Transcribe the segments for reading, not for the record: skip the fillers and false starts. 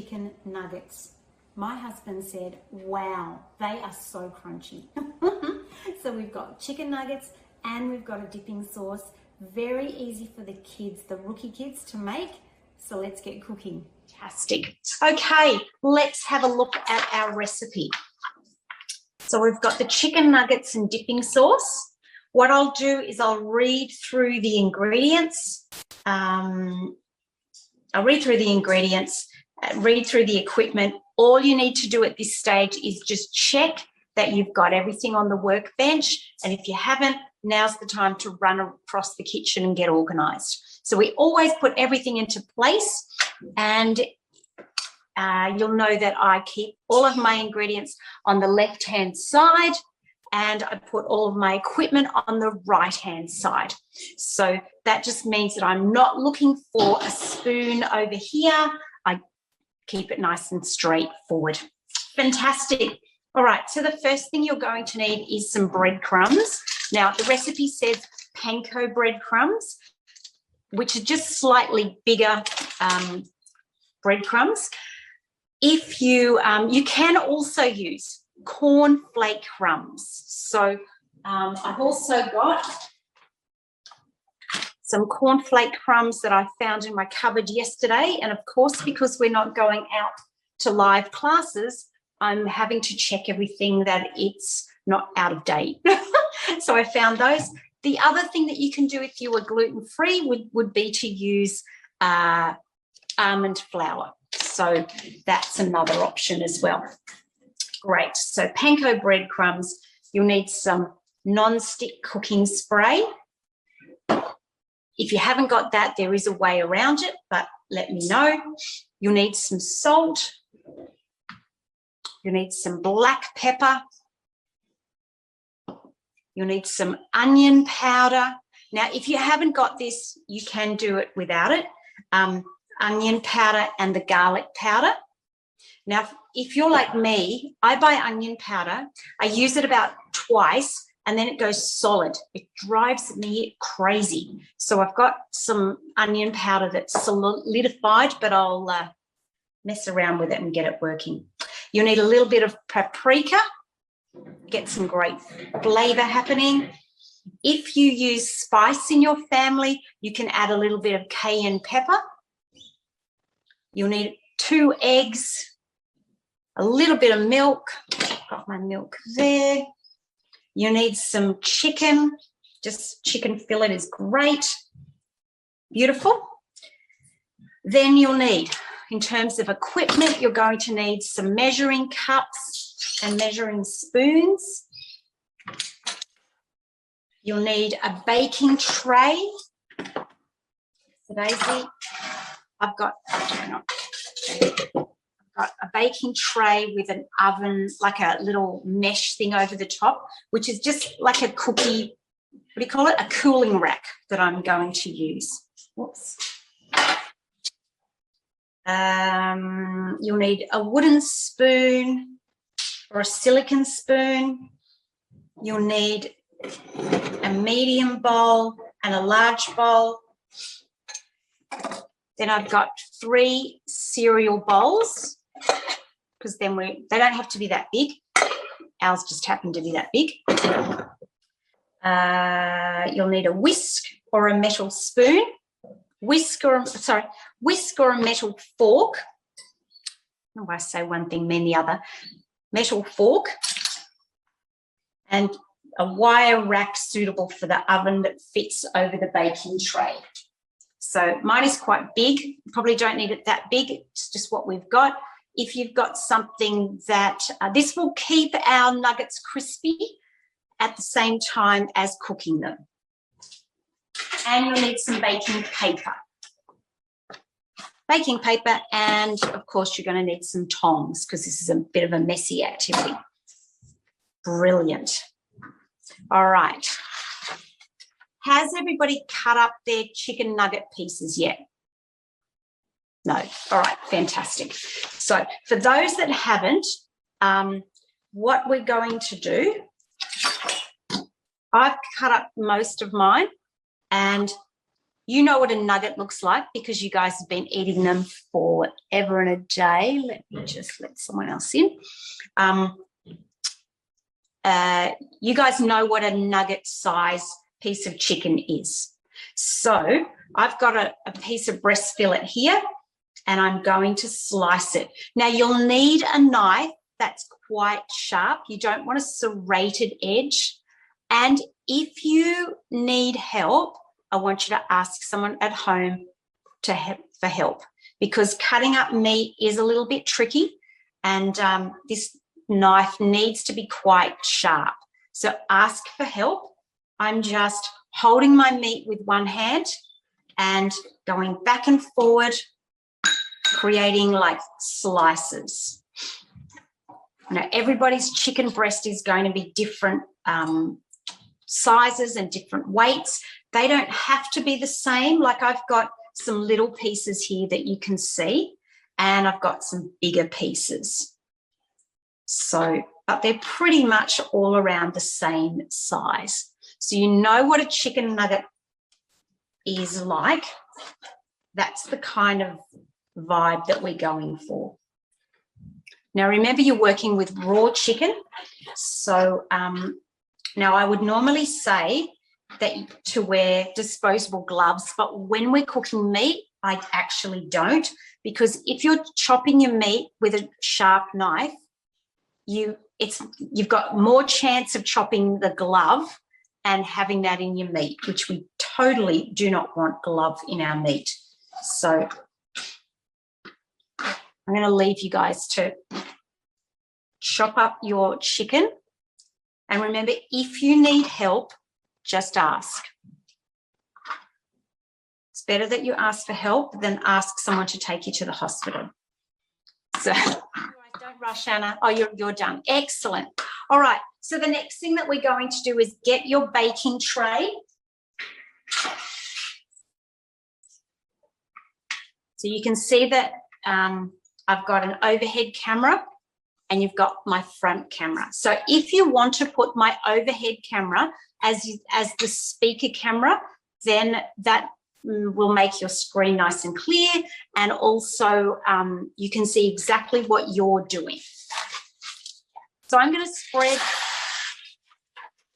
chicken nuggets. My husband said, wow, they are so crunchy. So we've got chicken nuggets and we've got a dipping sauce. Very easy for the kids, the rookie kids, to make. So let's get cooking. Fantastic. Okay, let's have a look at our recipe. So we've got the chicken nuggets and dipping sauce. What I'll do is I'll read through the ingredients. Read through the equipment. All you need to do at this stage is just check that you've got everything on the workbench. And if you haven't, now's the time to run across the kitchen and get organised. So we always put everything into place, and you'll know that I keep all of my ingredients on the left-hand side, and I put all of my equipment on the right-hand side. So that just means that I'm not looking for a spoon over here. I keep it nice and straightforward. Fantastic. All right, so the first thing you're going to need is some breadcrumbs. Now, the recipe says panko breadcrumbs, which are just slightly bigger breadcrumbs. If you, you can also use cornflake crumbs. So I've also got some cornflake crumbs that I found in my cupboard yesterday. And of course, because we're not going out to live classes, I'm having to check everything that it's not out of date. So I found those. The other thing that you can do if you were gluten-free would be to use almond flour. So that's another option as well. Great. So panko breadcrumbs, you'll need some non-stick cooking spray. If you haven't got that, there is a way around it, but let me know. You'll need some salt. You'll need some black pepper. You'll need some onion powder. Now, if you haven't got this, you can do it without it. Onion powder and the garlic powder. Now, if you're like me, I buy onion powder. I use it about twice, and then it goes solid. It drives me crazy. So I've got some onion powder that's solidified, but I'll mess around with it and get it working. You'll need a little bit of paprika. Get some great flavour happening. If you use spice in your family, you can add a little bit of cayenne pepper. You'll need 2 eggs, a little bit of milk. Got my milk there. You need some chicken. Just chicken fillet is great. Beautiful. Then you'll need, in terms of equipment, you're going to need some measuring cups and measuring spoons. You'll need a baking tray. I've got a baking tray with an oven, like a little mesh thing over the top, which is just like a cookie, what do you call it? A cooling rack that I'm going to use. Whoops. You'll need a wooden spoon or a silicone spoon. You'll need a medium bowl and a large bowl. Then I've got 3 cereal bowls, because then they don't have to be that big. Ours just happen to be that big. You'll need a whisk or a metal spoon, whisk or a metal fork. Oh, I say one thing, mean the other. Metal fork, and a wire rack suitable for the oven that fits over the baking tray. So mine is quite big. You probably don't need it that big. It's just what we've got. If you've got something that, this will keep our nuggets crispy at the same time as cooking them. And you'll need some baking paper. Baking paper, and of course you're going to need some tongs, because this is a bit of a messy activity. Brilliant. All right. Has everybody cut up their chicken nugget pieces yet? No. All right, fantastic. So for those that haven't, what we're going to do, I've cut up most of mine, and You know what a nugget looks like because you guys have been eating them forever and a day. Let me just let someone else in. You guys know what a nugget size piece of chicken is. So I've got a piece of breast fillet here and I'm going to slice it. Now you'll need a knife that's quite sharp. You don't want a serrated edge. And if you need help, I want you to ask someone at home for help because cutting up meat is a little bit tricky and this knife needs to be quite sharp. So ask for help. I'm just holding my meat with one hand and going back and forward, creating like slices. Now, everybody's chicken breast is going to be different sizes and different weights. They don't have to be the same. Like I've got some little pieces here that you can see, and I've got some bigger pieces. So, but they're pretty much all around the same size. So you know what a chicken nugget is like. That's the kind of vibe that we're going for. Now, remember you're working with raw chicken. So now I would normally say that to wear disposable gloves, but when we're cooking meat, I actually don't, because if you're chopping your meat with a sharp knife, you've got more chance of chopping the glove and having that in your meat, which we totally do not want glove in our meat. So I'm going to leave you guys to chop up your chicken. And remember, if you need help, just ask. It's better that you ask for help than ask someone to take you to the hospital. So don't rush, Anna. Oh, you're done. Excellent. All right. So the next thing that we're going to do is get your baking tray. So you can see that I've got an overhead camera and you've got my front camera. So if you want to put my overhead camera as the speaker camera, then that will make your screen nice and clear, and also you can see exactly what you're doing. So I'm going to spread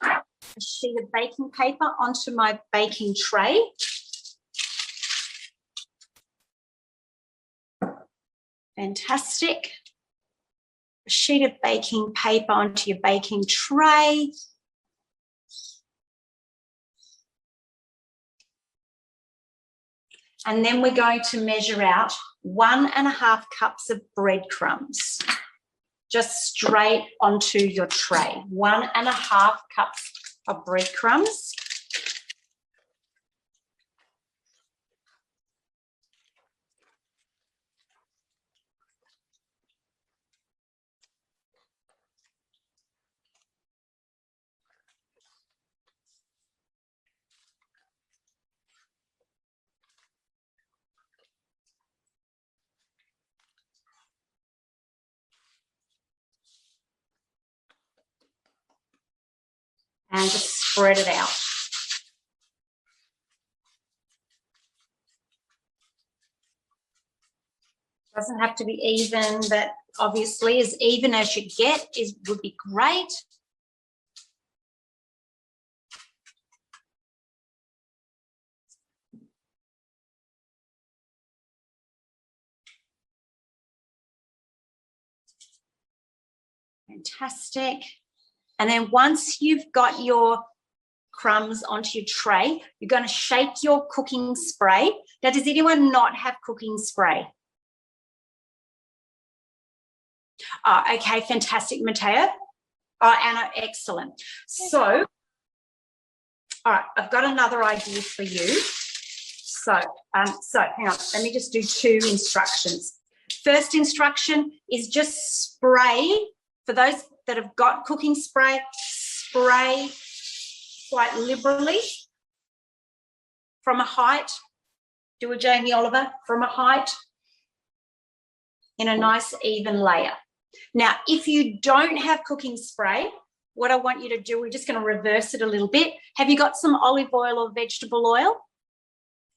a sheet of baking paper onto my baking tray. Fantastic. A sheet of baking paper onto your baking tray. And then we're going to measure out 1.5 cups of breadcrumbs, just straight onto your tray. 1.5 cups of breadcrumbs. And just spread it out. Doesn't have to be even, but obviously as even as you get would be great. Fantastic. And then once you've got your crumbs onto your tray, you're going to shake your cooking spray. Now, does anyone not have cooking spray? Oh, okay, fantastic, Mateo. Oh, Anna, excellent. So, all right, I've got another idea for you. So hang on, let me just do 2 instructions. First instruction is just spray. For those that have got cooking spray, spray quite liberally from a height. Do a Jamie Oliver from a height in a nice even layer. Now, if you don't have cooking spray, what I want you to do, we're just going to reverse it a little bit. Have you got some olive oil or vegetable oil?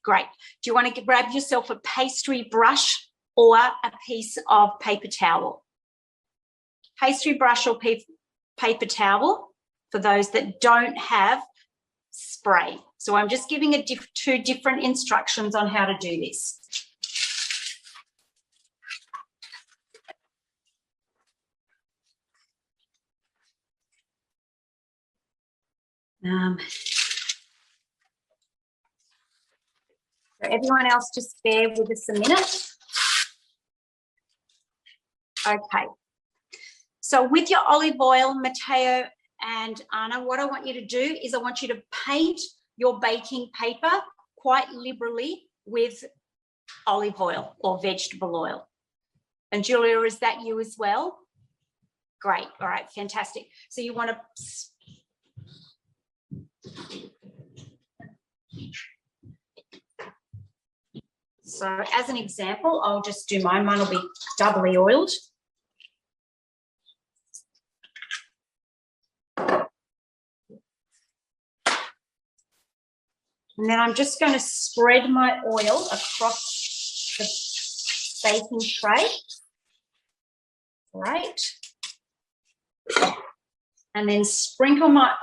Great. Do you want to grab yourself a pastry brush or a piece of paper towel? Pastry brush or paper towel for those that don't have spray. So I'm just giving two different instructions on how to do this. So everyone else just bear with us a minute. Okay. So with your olive oil, Matteo and Anna, what I want you to do is I want you to paint your baking paper quite liberally with olive oil or vegetable oil. And Julia, is that you as well? Great. All right, fantastic. So you want to So as an example, I'll just do mine. Mine will be doubly oiled. And then I'm just going to spread my oil across the baking tray. Right. And then sprinkle my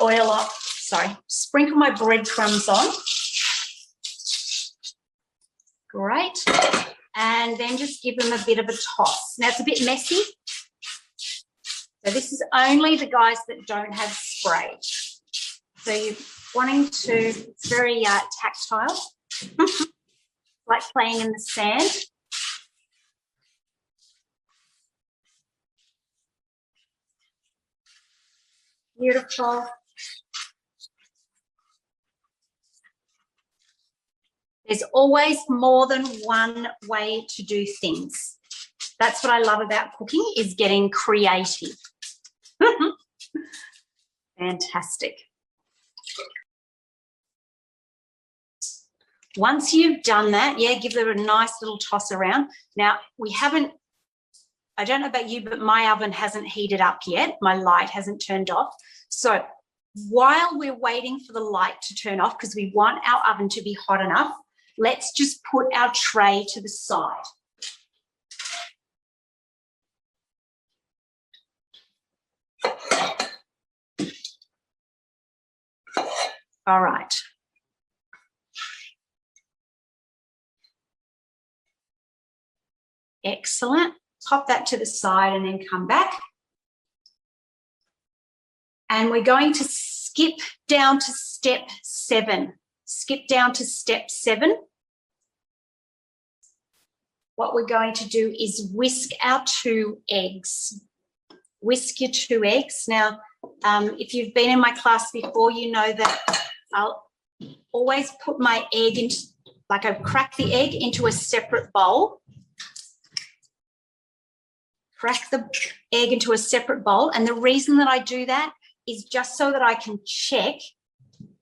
sprinkle my breadcrumbs on. Great. And then just give them a bit of a toss. Now, it's a bit messy. So this is only the guys that don't have spray. So you're wanting to, it's very tactile, like playing in the sand. Beautiful. There's always more than one way to do things. That's what I love about cooking, is getting creative. Fantastic. Once you've done that, give them a nice little toss around. Now, I don't know about you, but my oven hasn't heated up yet. My light hasn't turned off. So while we're waiting for the light to turn off, because we want our oven to be hot enough, let's just put our tray to the side. All right. Excellent. Pop that to the side and then come back. And we're going to skip down to step 7. Skip down to step 7. What we're going to do is whisk our 2 eggs. Whisk your 2 eggs. Now, if you've been in my class before, you know that I'll always put my egg into, like I crack the egg into a separate bowl. Crack the egg into a separate bowl. And the reason that I do that is just so that I can check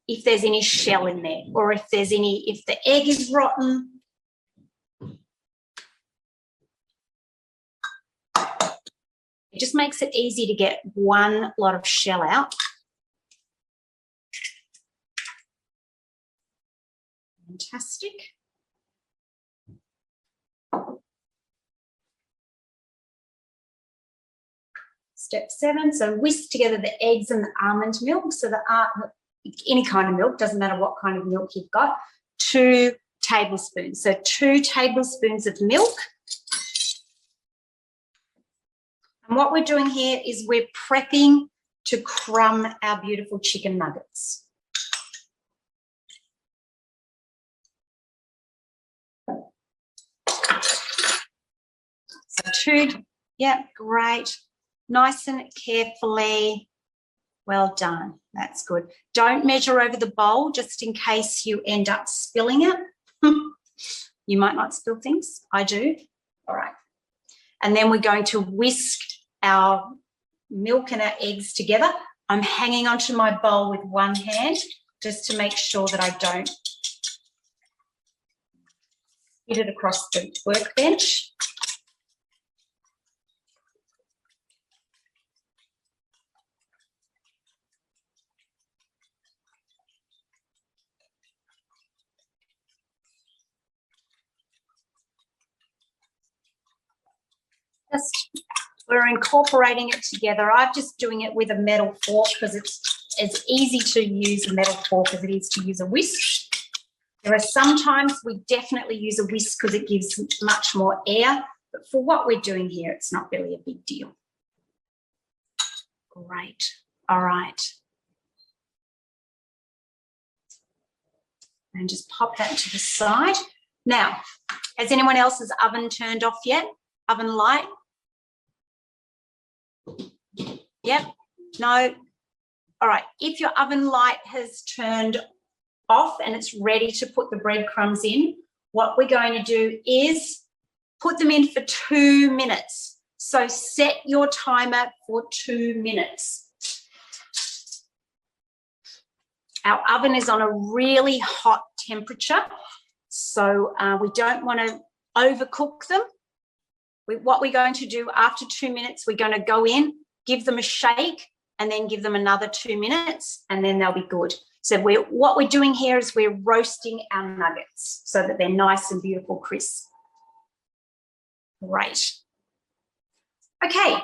if there's any shell in there, or if the egg is rotten. It just makes it easy to get one lot of shell out. Fantastic. Step 7, so whisk together the eggs and the almond milk. So any kind of milk, doesn't matter what kind of milk you've got. 2 tablespoons. So 2 tablespoons of milk. And what we're doing here is we're prepping to crumb our beautiful chicken nuggets. So 2, great. Nice and carefully. Well done. That's good. Don't measure over the bowl just in case you end up spilling it. You might not spill things. I do. All right. And then we're going to whisk our milk and our eggs together. I'm hanging onto my bowl with one hand just to make sure that I don't get it across the workbench. Just we're incorporating it together. I'm just doing it with a metal fork because it's as easy to use a metal fork as it is to use a whisk. There are sometimes we definitely use a whisk because it gives much more air, but for what we're doing here, it's not really a big deal. Great. All right. And just pop that to the side. Now, has anyone else's oven turned off yet? Oven light? Yep. No. All right. If your oven light has turned off and it's ready to put the breadcrumbs in, what we're going to do is put them in for 2 minutes. So set your timer for 2 minutes. Our oven is on a really hot temperature, so we don't want to overcook them. What we're going to do after 2 minutes, we're going to go in, give them a shake, and then give them another 2 minutes, and then they'll be good. So what we're doing here is we're roasting our nuggets so that they're nice and beautiful crisp. Great. Okay.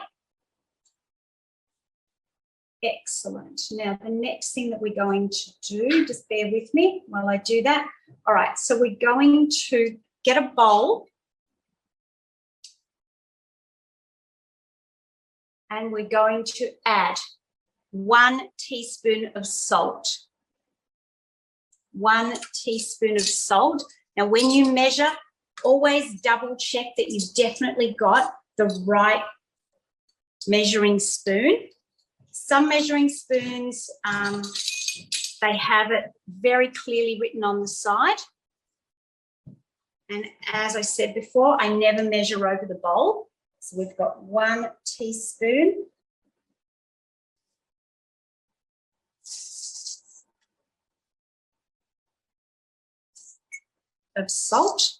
Excellent. Now, the next thing that we're going to do, just bear with me while I do that. All right, so we're going to get a bowl and we're going to add 1 teaspoon of salt. 1 teaspoon of salt. Now, when you measure, always double check that you've definitely got the right measuring spoon. Some measuring spoons, they have it very clearly written on the side. And as I said before, I never measure over the bowl. So we've got 1 teaspoon of salt.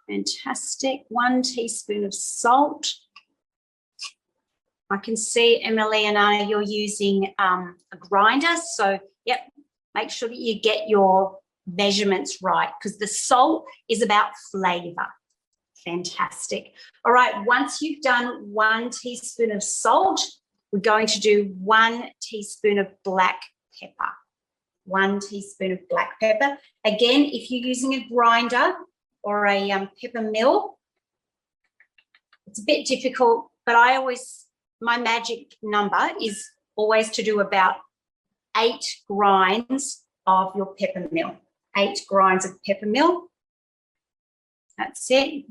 Fantastic. 1 teaspoon of salt. I can see, Emily and Anna, you're using a grinder. So, yep, make sure that you get your measurements right because the salt is about flavour. Fantastic. All right, once you've done 1 teaspoon of salt, we're going to do 1 teaspoon of black pepper. 1 teaspoon of black pepper. Again, if you're using a grinder or a pepper mill, it's a bit difficult, but my magic number is always to do about 8 grinds of your pepper mill. 8 grinds of pepper mill. That's it.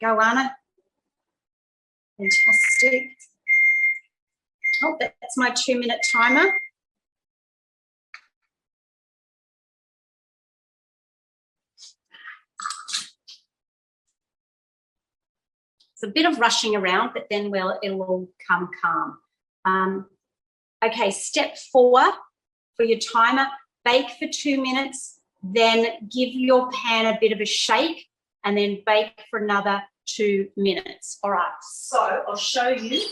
Go, Anna. Fantastic. Oh, that's my 2-minute timer. It's a bit of rushing around, but then it'll all come calm. Okay, step 4 for your timer, bake for 2 minutes, then give your pan a bit of a shake and then bake for another 2 minutes. All right, so I'll show you.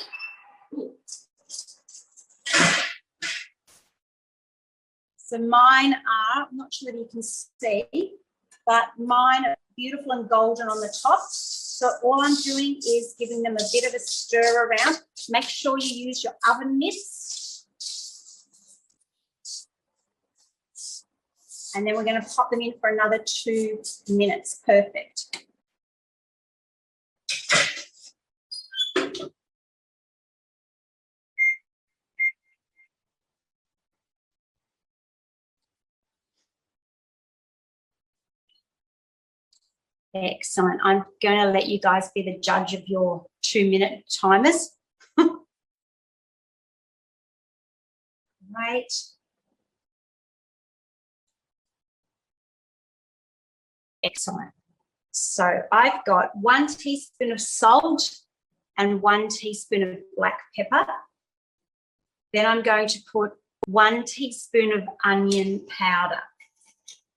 So mine are, I'm not sure that you can see, but mine are beautiful and golden on the top. So all I'm doing is giving them a bit of a stir around. Make sure you use your oven mitts. And then we're going to pop them in for another 2 minutes. Perfect. Excellent. I'm going to let you guys be the judge of your 2-minute timers. Right. Excellent. So I've got 1 teaspoon of salt and 1 teaspoon of black pepper. Then I'm going to put 1 teaspoon of onion powder.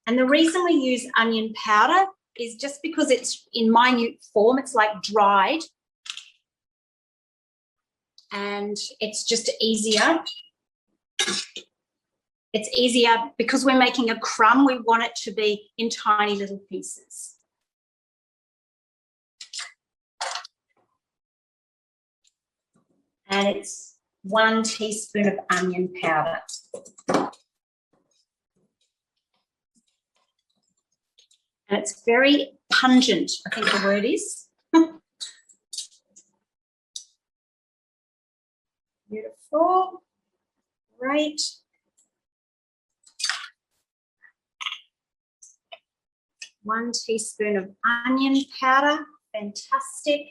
And the reason we use onion powder is just because it's in minute form, it's like dried. and it's just easier. It's easier because we're making a crumb. We want it to be in tiny little pieces. And it's 1 teaspoon of onion powder. And it's very pungent, I think the word is. Beautiful. Great. One teaspoon of onion powder. Fantastic.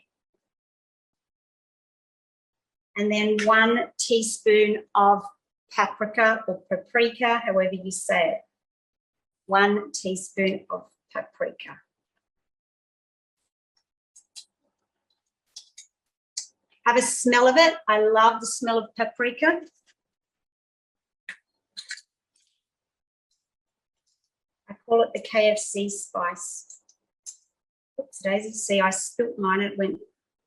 And then 1 teaspoon of paprika or paprika, however you say it. 1 teaspoon of paprika. Have a smell of it. I love the smell of paprika. I call it the KFC spice. Oops, Daisy, see I spilt mine. It went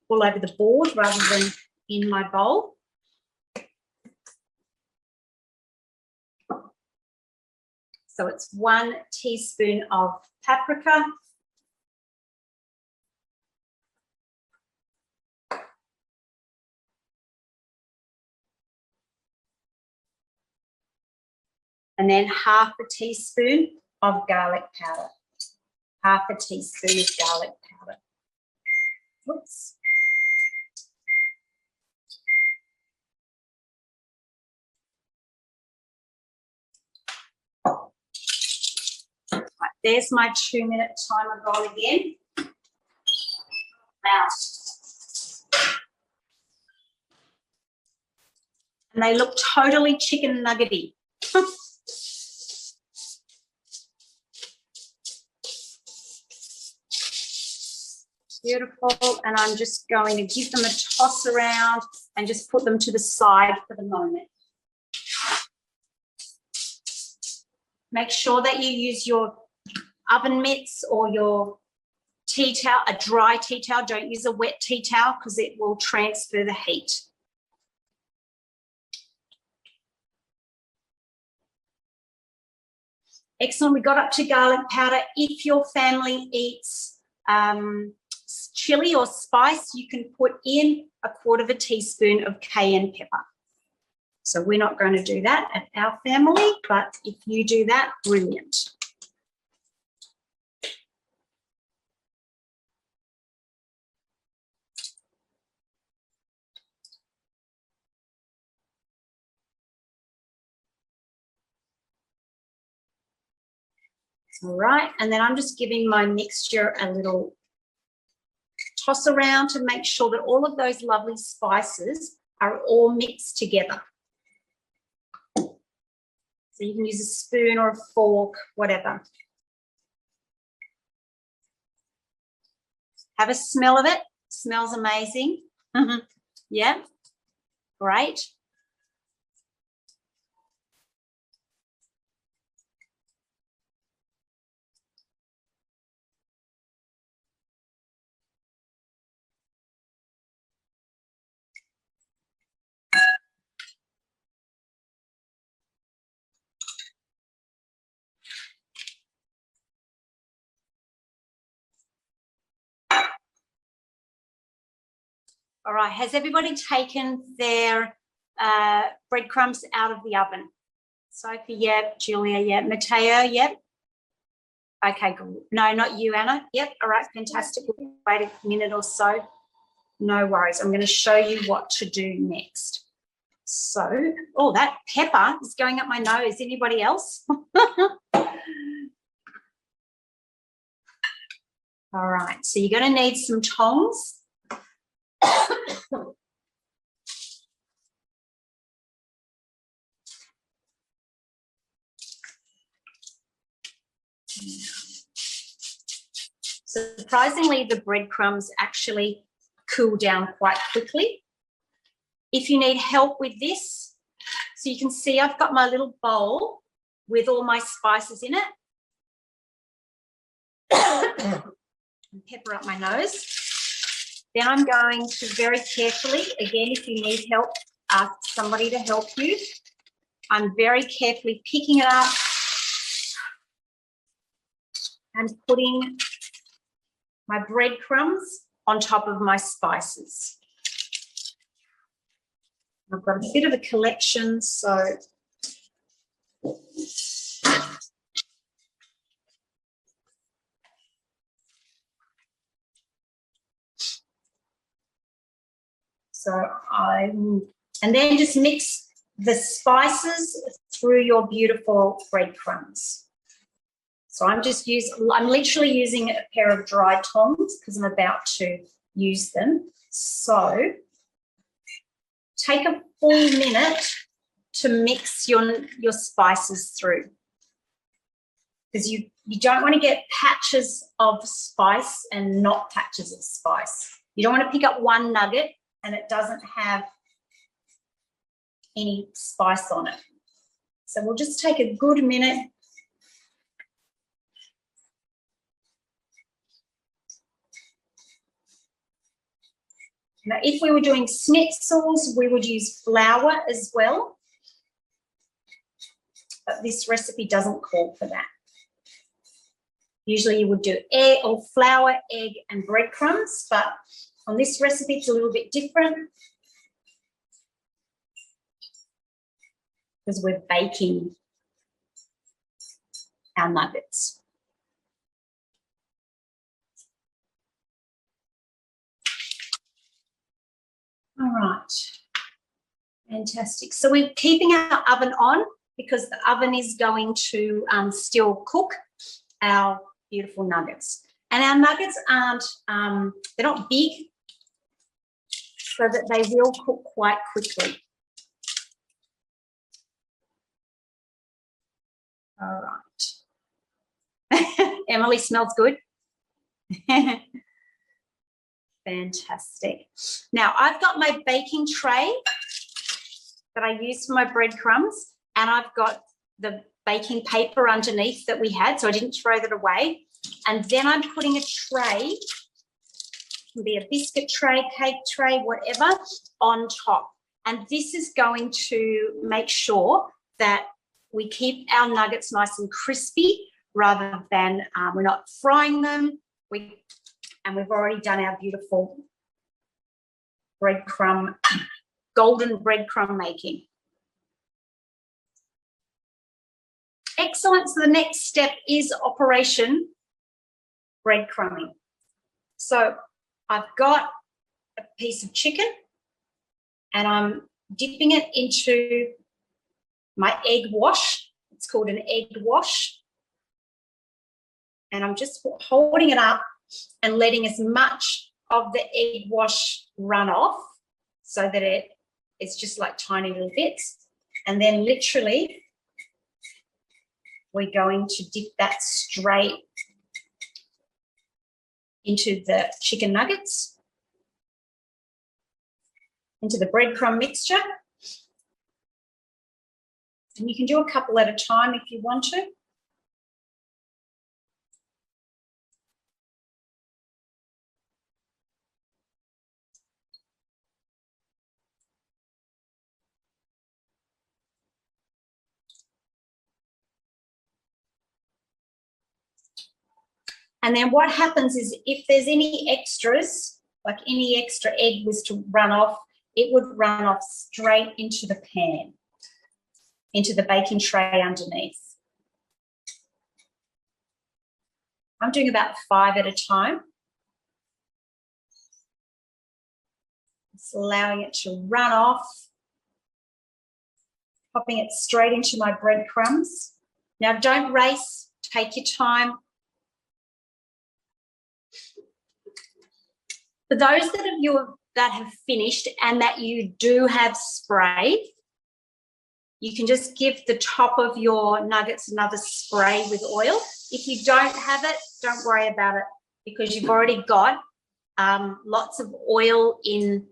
all over the board rather than in my bowl. So it's 1 teaspoon of paprika. And then half a teaspoon of garlic powder. Half a teaspoon of garlic powder. Oops. Right, there's my 2-minute timer gone again. Now, and they look totally chicken nuggety. Beautiful, and I'm just going to give them a toss around and just put them to the side for the moment. Make sure that you use your oven mitts or your tea towel, a dry tea towel. Don't use a wet tea towel because it will transfer the heat. Excellent, we got up to garlic powder. If your family eats chili or spice, you can put in 1/4 teaspoon of cayenne pepper. So we're not going to do that at our family, but if you do that, brilliant. All right, and then I'm just giving my mixture a little toss around to make sure that all of those lovely spices are all mixed together. So you can use a spoon or a fork, whatever. Have a smell of it. Smells amazing. Yeah, great. All right, has everybody taken their breadcrumbs out of the oven? Sophie, yep. Julia, yep. Mateo, yep. Okay, good. No, not you, Anna. Yep, all right, fantastic. We'll wait a minute or so. No worries. I'm going to show you what to do next. So, oh, that pepper is going up my nose. Anybody else? All right, so you're going to need some tongs. Surprisingly, the breadcrumbs actually cool down quite quickly. If you need help with this, so you can see I've got my little bowl with all my spices in it. And pepper up my nose. Then I'm going to very carefully, again, if you need help, ask somebody to help you. I'm very carefully picking it up and putting my breadcrumbs on top of my spices. I've got a bit of a collection, so and then just mix the spices through your beautiful breadcrumbs. So I'm literally using a pair of dry tongs because I'm about to use them. So take a full minute to mix your spices through, because you don't want to get patches of spice and not patches of spice. You don't want to pick up one nugget and it doesn't have any spice on it. So we'll just take a good minute. Now, if we were doing schnitzels, we would use flour as well, but this recipe doesn't call for that. Usually you would do egg or flour, egg, and breadcrumbs, but on this recipe it's a little bit different because we're baking our nuggets. All right, fantastic. So we're keeping our oven on because the oven is going to still cook our beautiful nuggets. And our nuggets aren't, they're not big, so that they will cook quite quickly. All right. Emily, smells good. Fantastic. Now, I've got my baking tray that I use for my breadcrumbs, and I've got the baking paper underneath that we had, so I didn't throw that away. And then I'm putting a tray, it can be a biscuit tray, cake tray, whatever, on top. And this is going to make sure that we keep our nuggets nice and crispy rather than we're not frying them. And we've already done our beautiful breadcrumb, golden breadcrumb making. Excellent. So the next step is Operation Breadcrumbing. So I've got a piece of chicken and I'm dipping it into my egg wash. It's called an egg wash. And I'm just holding it up and letting as much of the egg wash run off so that it's just like tiny little bits. And then literally we're going to dip that straight into the chicken nuggets, into the breadcrumb mixture. And you can do a couple at a time if you want to. And then what happens is if there's any extras, like any extra egg was to run off, it would run off straight into the pan, into the baking tray underneath. I'm doing about 5 at a time. Just allowing it to run off, popping it straight into my breadcrumbs. Now don't race, take your time. For those that have finished and that you do have spray, you can just give the top of your nuggets another spray with oil. If you don't have it, don't worry about it because you've already got lots of oil in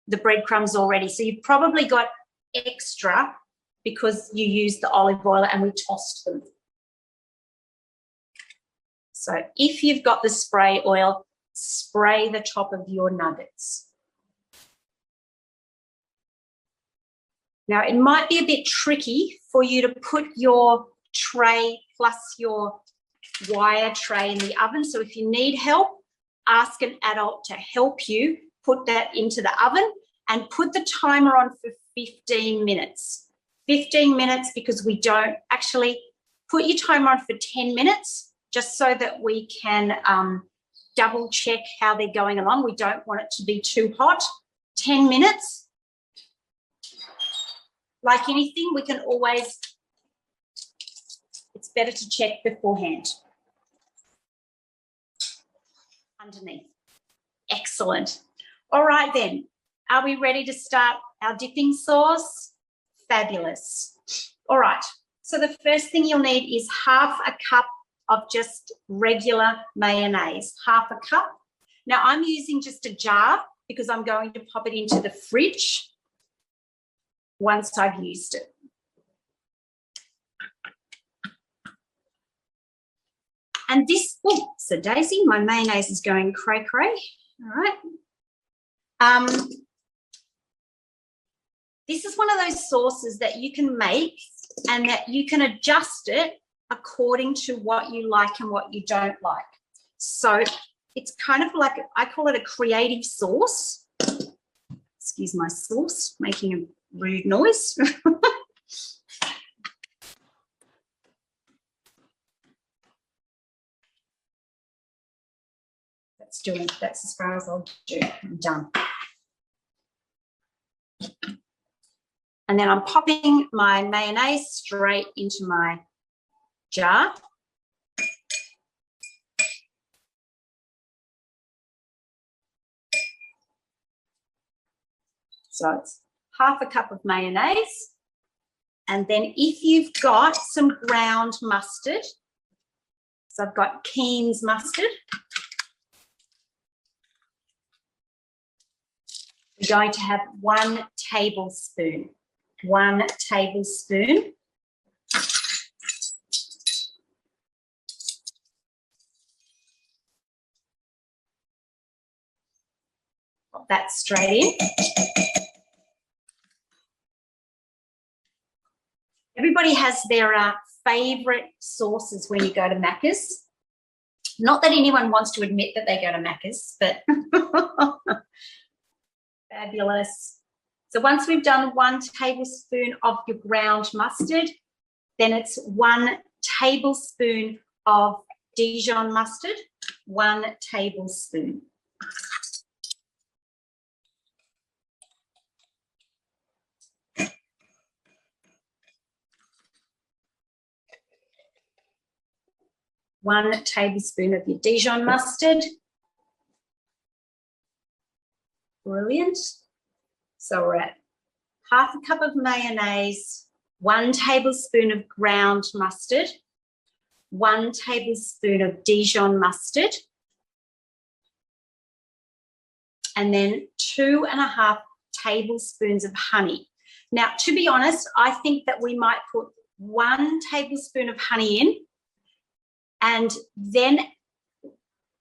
the breadcrumbs already. So you've probably got extra because you used the olive oil and we tossed them. So if you've got the spray oil, spray the top of your nuggets. Now, it might be a bit tricky for you to put your tray plus your wire tray in the oven. So if you need help, ask an adult to help you put that into the oven and put the timer on for 15 minutes. 15 minutes, because we don't actually put your timer on for 10 minutes just so that we can double check how they're going along. We don't want it to be too hot. 10 minutes. Like anything, we can always, it's better to check beforehand. Underneath. Excellent. All right then, are we ready to start our dipping sauce? Fabulous. All right, so the first thing you'll need is half a cup of just regular mayonnaise, half a cup. Now I'm using just a jar because I'm going to pop it into the fridge once I've used it. And this, oh, so Daisy, my mayonnaise is going cray-cray. All right. This is one of those sauces that you can make and that you can adjust it according to what you like and what you don't like. So it's kind of like, I call it a creative sauce. Excuse my sauce, making a rude noise. That's as far as I'll do. I'm done. And then I'm popping my mayonnaise straight into my jar. So it's half a cup of mayonnaise. And then if you've got some ground mustard, so I've got Keen's mustard. We're going to have 1 tablespoon. 1 tablespoon. Pop that straight in. Everybody has their favourite sauces when you go to Macca's. Not that anyone wants to admit that they go to Macca's, but fabulous. So once we've done 1 tablespoon of your ground mustard, then it's 1 tablespoon of Dijon mustard, 1 tablespoon. One tablespoon of your Dijon mustard. Brilliant. So we're at half a cup of mayonnaise, 1 tablespoon of ground mustard, 1 tablespoon of Dijon mustard, and then 2.5 tablespoons of honey. Now, to be honest, I think that we might put 1 tablespoon of honey in and then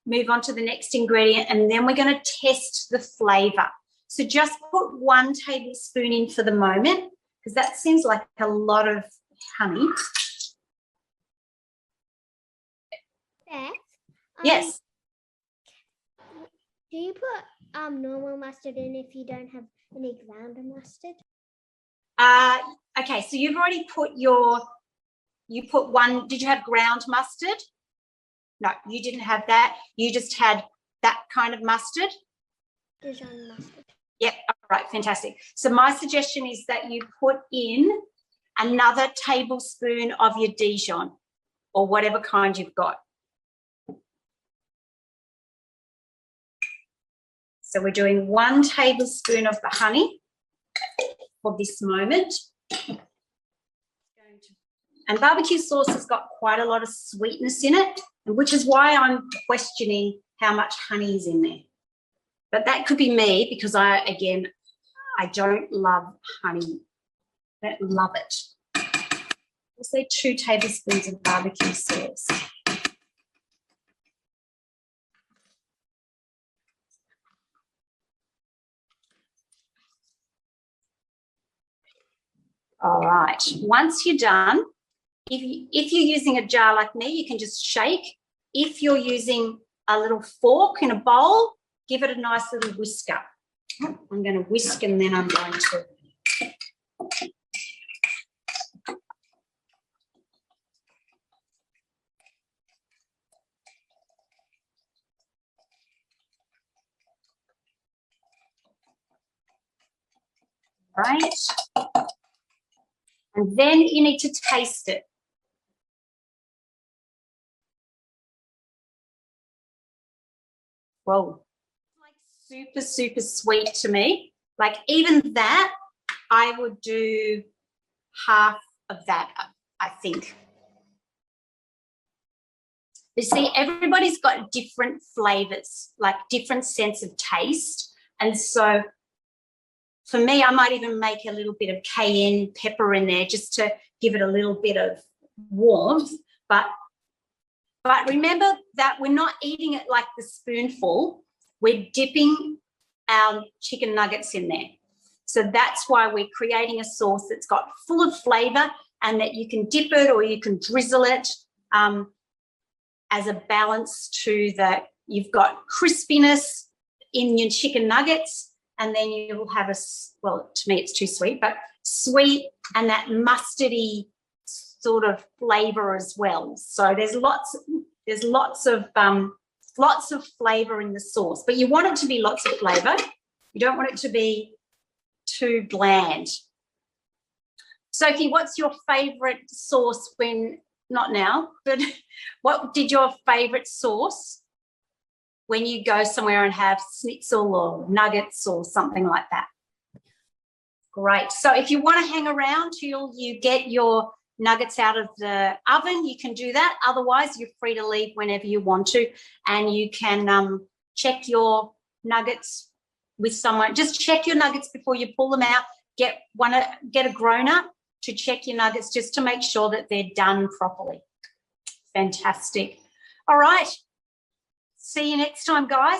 move on to the next ingredient, and then we're going to test the flavour. So just put 1 tablespoon in for the moment, because that seems like a lot of honey. Beth? Yes. Do you put normal mustard in if you don't have any ground mustard? Okay, so you've already put you put 1, did you have ground mustard? No, you didn't have that. You just had that kind of mustard? Dijon mustard. Yep, all right, fantastic. So my suggestion is that you put in another tablespoon of your Dijon or whatever kind you've got. So we're doing 1 tablespoon of the honey for this moment. And barbecue sauce has got quite a lot of sweetness in it, which is why I'm questioning how much honey is in there. But that could be me because I don't love honey. I don't love it. We'll say 2 tablespoons of barbecue sauce. All right. Once you're done, if you're using a jar like me, you can just shake. If you're using a little fork in a bowl, give it a nice little whisker. I'm going to whisk and then I'm going to. Right. And then you need to taste it. Whoa. Like super, super sweet to me. Like even that, I would do half of that, I think. You see, everybody's got different flavors, like different sense of taste. And so for me, I might even make a little bit of cayenne pepper in there just to give it a little bit of warmth. But remember that we're not eating it like the spoonful. We're dipping our chicken nuggets in there. So that's why we're creating a sauce that's got full of flavour and that you can dip it or you can drizzle it as a balance to that. You've got crispiness in your chicken nuggets, and then you will have well, to me it's too sweet, but sweet and that mustardy sort of flavour as well. So there's lots of flavour in the sauce, but you want it to be lots of flavour. You don't want it to be too bland. Sophie, what's your favourite sauce when, not now, but what did your favourite sauce when you go somewhere and have schnitzel or nuggets or something like that? Great. So if you want to hang around till you get your nuggets out of the oven, you can do that. Otherwise, you're free to leave whenever you want to, and you can check your nuggets with someone. Just check your nuggets before you pull them out. Get a grown-up to check your nuggets just to make sure that they're done properly. Fantastic. All right. See you next time, guys.